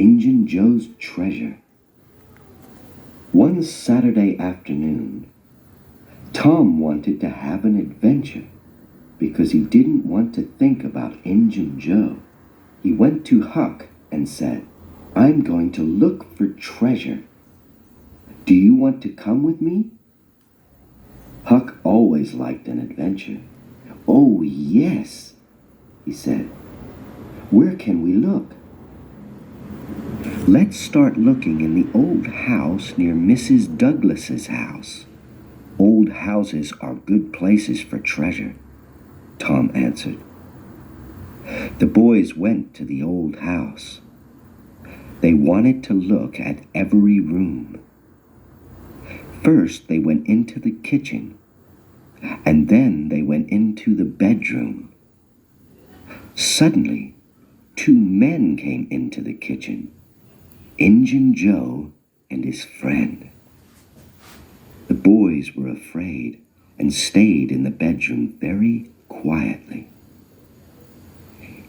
Injun Joe's treasure. One Saturday afternoon, Tom wanted to have an adventure because he didn't want to think about Injun Joe. He went to Huck and said, "I'm going to look for treasure. Do you want to come with me?" Huck always liked an adventure. "Oh, yes," he said. "Where can we look?" "Let's start looking in the old house near Mrs. Douglas's house. Old houses are good places for treasure," Tom answered. The boys went to the old house. They wanted to look at every room. First, they went into the kitchen, and then they went into the bedroom. Suddenly, two men came into the kitchen, Injun Joe and his friend. The boys were afraid and stayed in the bedroom very quietly.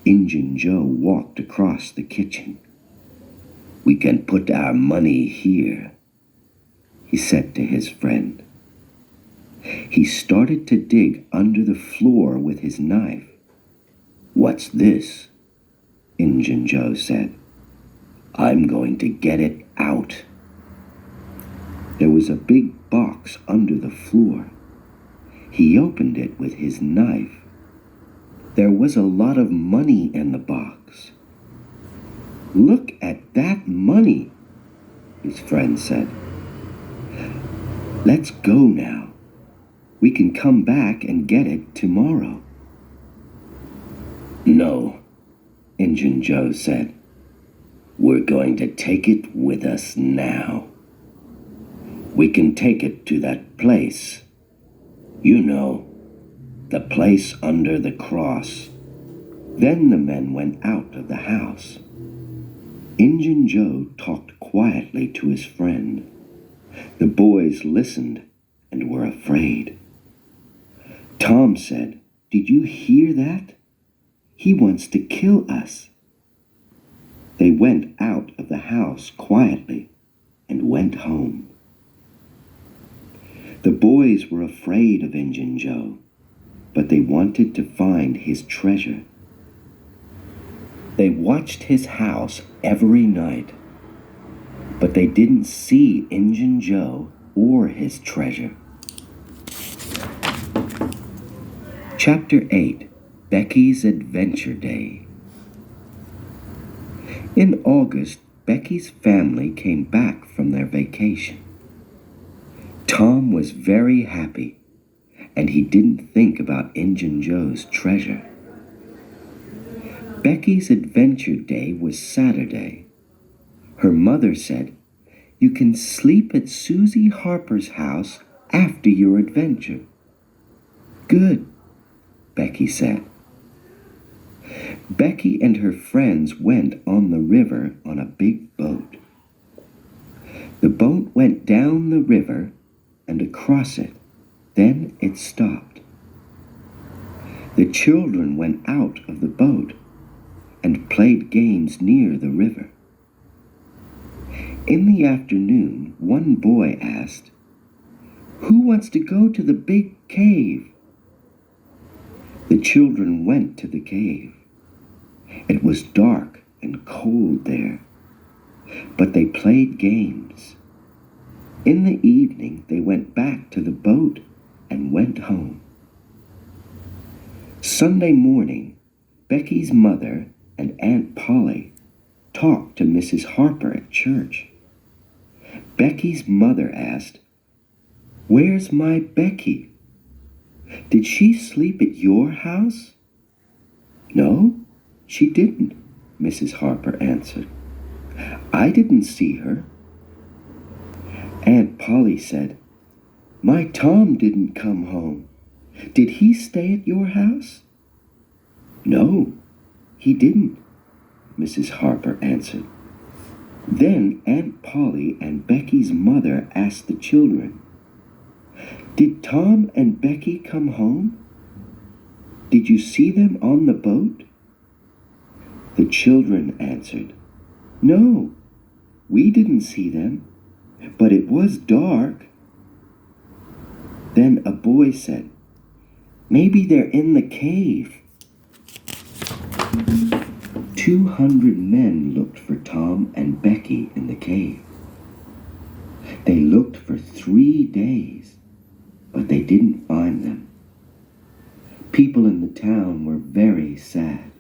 Injun Joe walked across the kitchen. "We can put our money here," he said to his friend. He started to dig under the floor with his knife. "What's this?" Injun Joe said. "I'm going to get it out." There was a big box under the floor. He opened it with his knife. There was a lot of money in the box. "Look at that money," his friend said. "Let's go now. We can come back and get it tomorrow." "No," Injun Joe said. "We're going to take it with us now. We can take it to that place. You know, the place under the cross." Then the men went out of the house. Injun Joe talked quietly to his friend. The boys listened and were afraid. Tom said, "Did you hear that? He wants to kill us." They went out of the house quietly and went home. The boys were afraid of Injun Joe, but they wanted to find his treasure. They watched his house every night, but they didn't see Injun Joe or his treasure. Chapter 8, Becky's Adventure Day. In August, Becky's family came back from their vacation. Tom was very happy, and he didn't think about Injun Joe's treasure. Becky's Adventure Day was Saturday. Her mother said, "You can sleep at Susie Harper's house after your adventure." "Good," Becky said. Becky and her friends went on the river on a big boat. The boat went down the river and across it. Then it stopped. The children went out of the boat and played games near the river. In the afternoon, one boy asked, "Who wants to go to the big cave?" The children went to the cave. It was dark and cold there, but they played games. In the evening, they went back to the boat and went home. Sunday morning, Becky's mother and Aunt Polly talked to Mrs. Harper at church. Becky's mother asked, "Where's my Becky? Did she sleep at your house?" "No, she didn't," Mrs. Harper answered. "I didn't see her." Aunt Polly said, "My Tom didn't come home. Did he stay at your house?" "No, he didn't," Mrs. Harper answered. Then Aunt Polly and Becky's mother asked the children, "Did Tom and Becky come home? Did you see them on the boat?" The children answered, No, we didn't see them, but it was dark. Then a boy said, maybe they're in the cave. 200 men looked for Tom and Becky in the cave. They looked for 3 days, but they didn't find them. People in the town were very sad.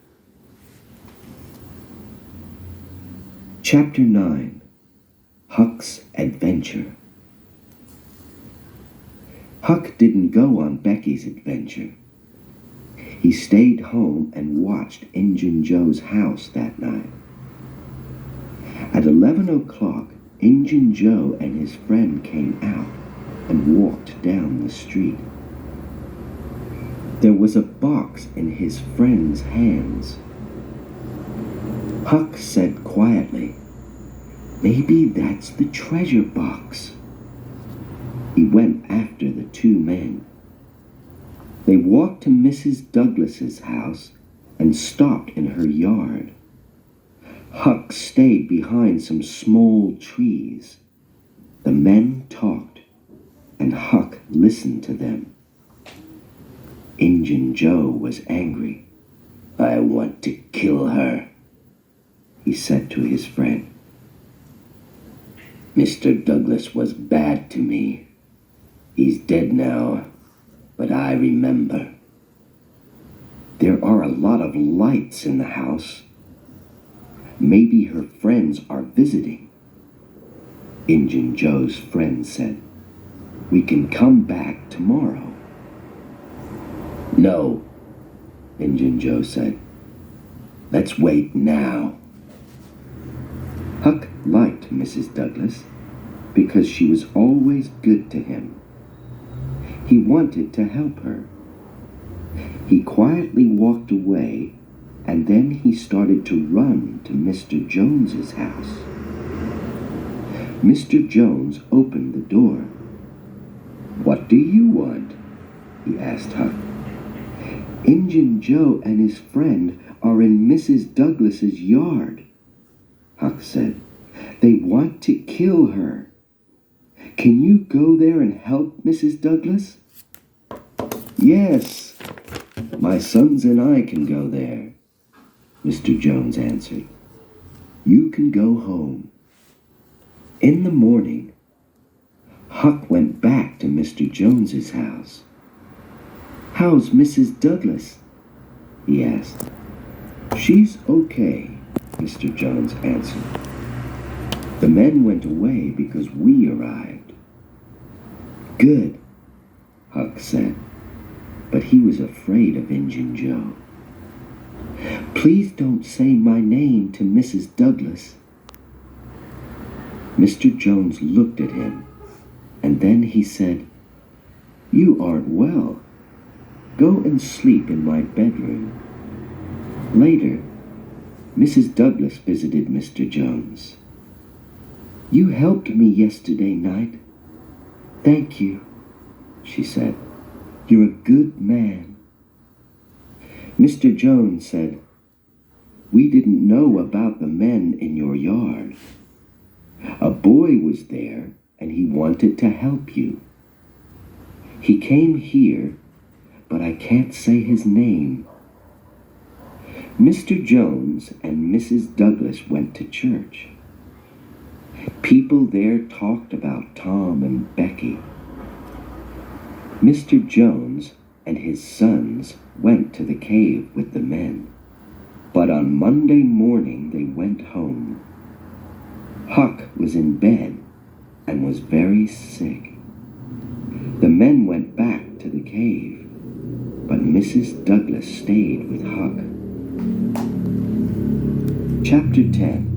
Chapter 9. Huck's Adventure. Huck didn't go on Becky's adventure. He stayed home and watched Injun Joe's house that night. At 11 o'clock, Injun Joe and his friend came out and walked down the street. There was a box in his friend's hands. Huck said quietly, maybe that's the treasure box. He went after the 2 men. They walked to Mrs. Douglas's house and stopped in her yard. Huck stayed behind some small trees. The men talked, and Huck listened to them. Injun Joe was angry. I want to kill her, he said to his friend. Mr. Douglas was bad to me. He's dead now, but I remember. There are a lot of lights in the house. Maybe her friends are visiting. Injun Joe's friend said, we can come back tomorrow. No, Injun Joe said. Let's wait now. Huck liked Mrs. Douglas because she was always good to him. He wanted to help her. He quietly walked away, and then he started to run to Mr. Jones's house. Mr. Jones opened the door. What do you want? He asked Huck. Injun Joe and his friend are in Mrs. Douglas's yard, Huck said. They want to kill her. Can you go there and help Mrs. Douglas? Yes, my sons and I can go there, Mr. Jones answered. You can go home. In the morning, Huck went back to Mr. Jones's house. How's Mrs. Douglas? He asked. She's okay, Mr. Jones answered. The men went away because we arrived. Good, Huck said, but he was afraid of Injun Joe. Please don't say my name to Mrs. Douglas. Mr. Jones looked at him, and then he said, You aren't well. Go and sleep in my bedroom. Later, Mrs. Douglas visited Mr. Jones. You helped me yesterday night. Thank you, she said. You're a good man. Mr. Jones said, We didn't know about the men in your yard. A boy was there, and he wanted to help you. He came here, but I can't say his name. Mr. Jones and Mrs. Douglas went to church. People there talked about Tom and Becky. Mr. Jones and his sons went to the cave with the men, but on Monday morning they went home. Huck was in bed and was very sick. The men went back to the cave, but Mrs. Douglas stayed with Huck. Chapter 10.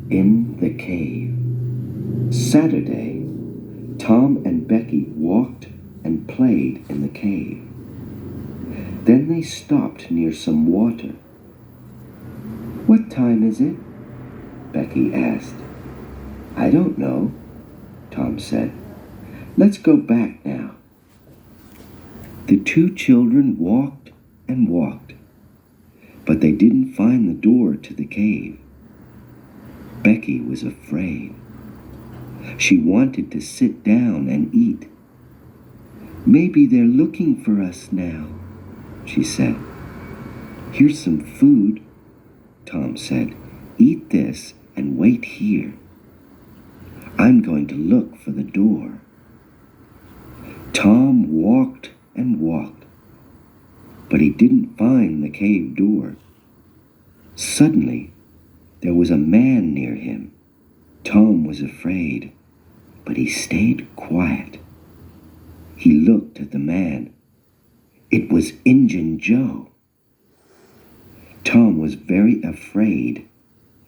In the Cave. Saturday, Tom and Becky walked and played in the cave. Then they stopped near some water. What time is it? Becky asked. I don't know, Tom said. Let's go back now. The 2 children walked and walked, but they didn't find the door to the cave. Becky was afraid. She wanted to sit down and eat. "Maybe they're looking for us now," she said. "Here's some food," Tom said. "Eat this and wait here. I'm going to look for the door." Tom walked and walked, but he didn't find the cave door. Suddenly, there was a man near him. Tom was afraid, but he stayed quiet. He looked at the man. It was Injun Joe. Tom was very afraid,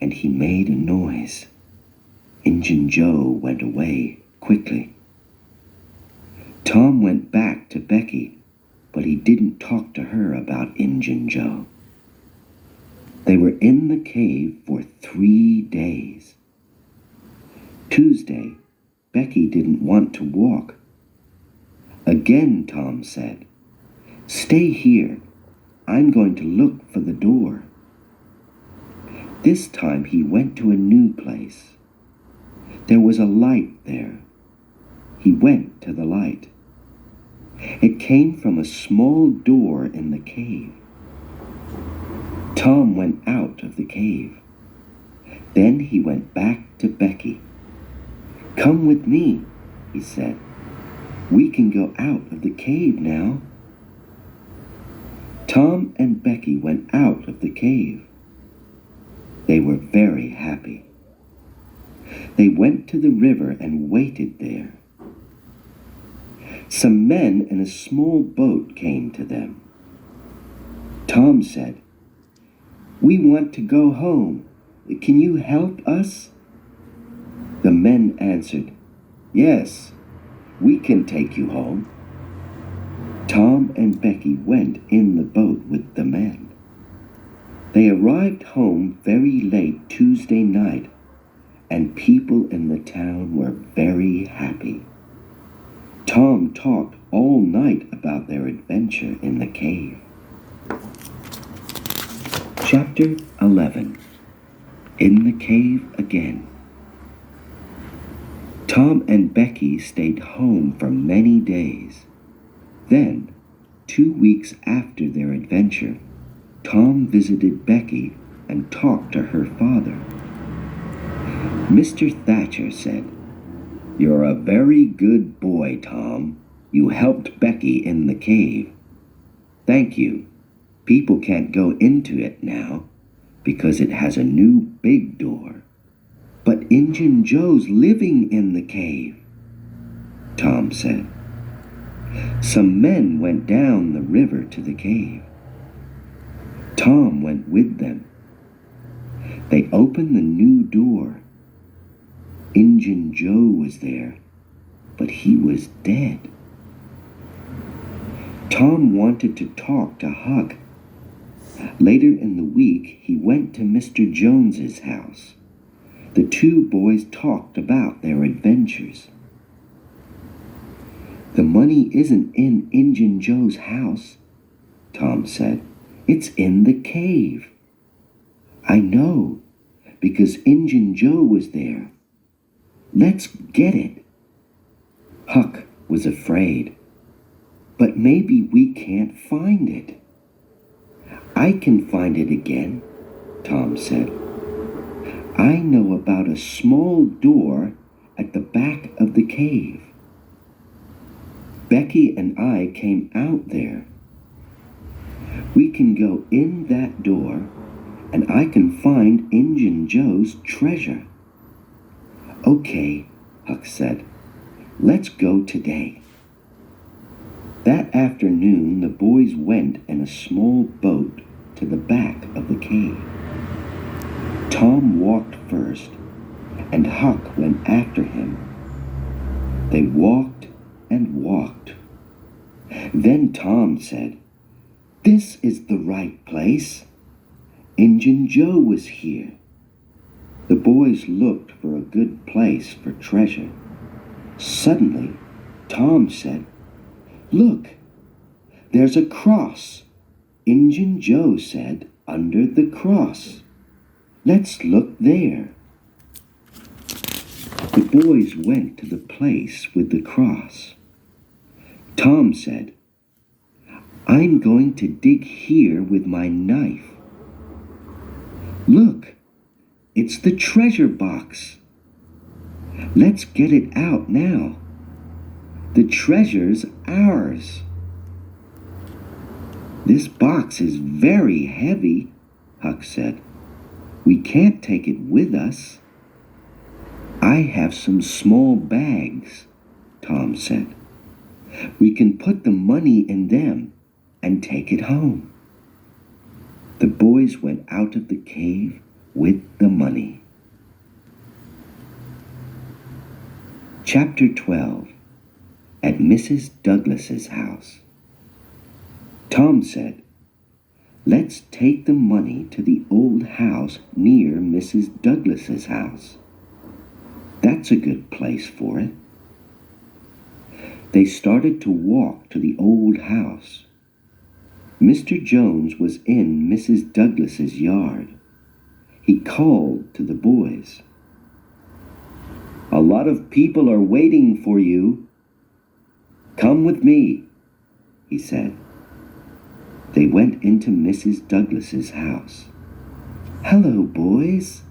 and he made a noise. Injun Joe went away quickly. Tom went back to Becky, but he didn't talk to her about Injun Joe. They were in the cave for 3 days. Tuesday, Becky didn't want to walk. Again, Tom said, "Stay here. I'm going to look for the door." This time he went to a new place. There was a light there. He went to the light. It came from a small door in the cave. Tom went out of the cave. Then he went back to Becky. "Come with me," he said. "We can go out of the cave now." Tom and Becky went out of the cave. They were very happy. They went to the river and waited there. Some men in a small boat came to them. Tom said, "We want to go home. Can you help us?" The men answered, "Yes, we can take you home." Tom and Becky went in the boat with the men. They arrived home very late Tuesday night, and people in the town were very happy. Tom talked all night about their adventure in the cave. Chapter 11. In the Cave Again. Tom and Becky stayed home for many days. Then, 2 weeks after their adventure, Tom visited Becky and talked to her father. Mr. Thatcher said, "You're a very good boy, Tom. You helped Becky in the cave. Thank you. People can't go into it now because it has a new big door. But Injun Joe's living in the cave," Tom said. Some men went down the river to the cave. Tom went with them. They opened the new door. Injun Joe was there, but he was dead. Tom wanted to talk to Huck. Later in the week, he went to Mr. Jones's house. The two boys talked about their adventures. "The money isn't in Injun Joe's house," Tom said. "It's in the cave." "I know, because Injun Joe was there. Let's get it." Huck was afraid. "But maybe we can't find it." "I can find it again," Tom said. "I know about a small door at the back of the cave. Becky and I came out there. We can go in that door, and I can find Injun Joe's treasure." "Okay," Huck said. "Let's go today." That afternoon, the boys went in a small boat to the back of the cave. Tom walked first, and Huck went after him. They walked and walked. Then Tom said, "This is the right place. Injun Joe was here." The boys looked for a good place for treasure. Suddenly, Tom said, "Look, there's a cross." Injun Joe said, "Under the cross. Let's look there." The boys went to the place with the cross. Tom said, "I'm going to dig here with my knife." "Look, it's the treasure box. Let's get it out now. The treasure's ours." "This box is very heavy," Huck said. "We can't take it with us." "I have some small bags," Tom said. "We can put the money in them and take it home." The boys went out of the cave with the money. Chapter 12. At Mrs. Douglas's house. Tom said, "Let's take the money to the old house near Mrs. Douglas's house. That's a good place for it." They started to walk to the old house. Mr. Jones was in Mrs. Douglas's yard. He called to the boys. "A lot of people are waiting for you. Come with me," he said. They went into Mrs. Douglas's house. "Hello, boys,"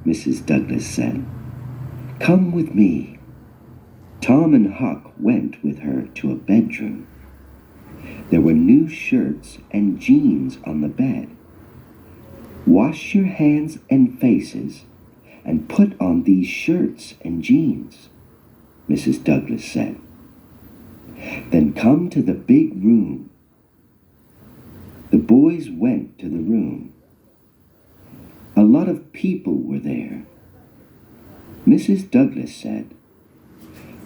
Mrs. Douglas said. "Come with me." Tom and Huck went with her to a bedroom. There were new shirts and jeans on the bed. "Wash your hands and faces and put on these shirts and jeans," Mrs. Douglas said. "Then come to the big room." The boys went to the room. A lot of people were there. Mrs. Douglas said,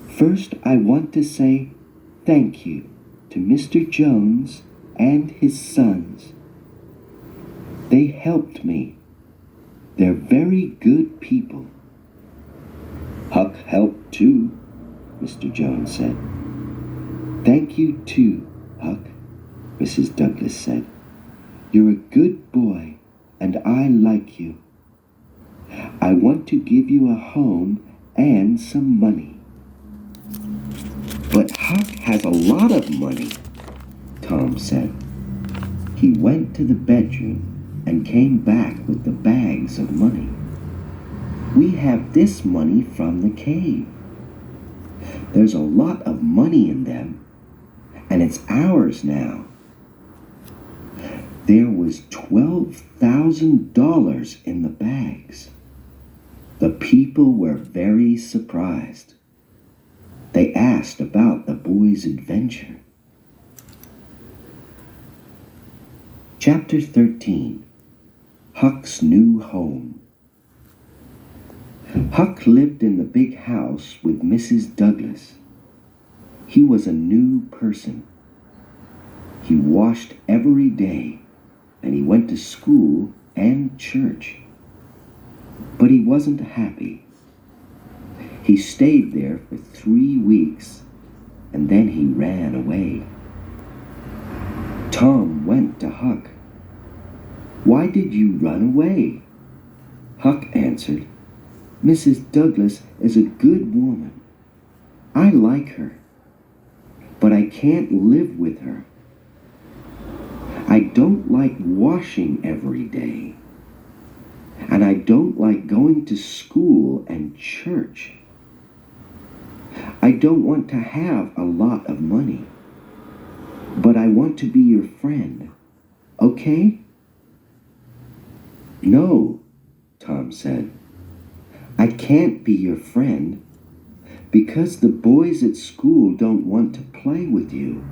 "First, I want to say thank you to Mr. Jones and his sons. They helped me. They're very good people." "Huck helped too," Mr. Jones said. "Thank you too, Huck," Mrs. Douglas said. "You're a good boy, and I like you. I want to give you a home and some money." "But Huck has a lot of money," Tom said. He went to the bedroom and came back with the bags of money. "We have this money from the cave. There's a lot of money in them, and it's ours now." There was $12,000 in the bags. The people were very surprised. They asked about the boys' adventure. Chapter 13. Huck's New Home. Huck lived in the big house with Mrs. Douglas. He was a new person. He washed every day, and he went to school and church. But he wasn't happy. He stayed there for 3 weeks, and then he ran away. Tom went to Huck. "Why did you run away?" Huck answered, "Mrs. Douglas is a good woman. I like her, but I can't live with her. I don't like washing every day, and I don't like going to school and church. I don't want to have a lot of money, but I want to be your friend, okay?" "No," Tom said. "I can't be your friend because the boys at school don't want to play with you.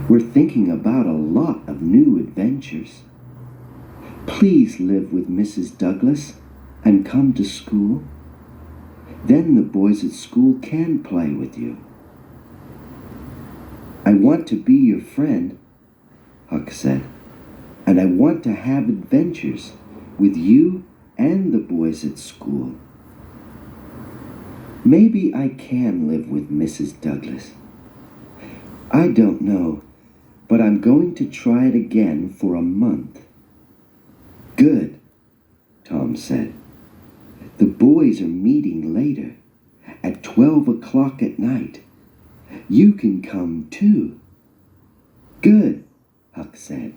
We're thinking about a lot of new adventures. Please live with Mrs. Douglas and come to school. Then the boys at school can play with you." "I want to be your friend," Huck said, "and I want to have adventures with you and the boys at school. Maybe I can live with Mrs. Douglas. I don't know, but I'm going to try it again for a month." "Good," Tom said. The boys are meeting later, at 12 o'clock at night. You can come too." "Good," Huck said.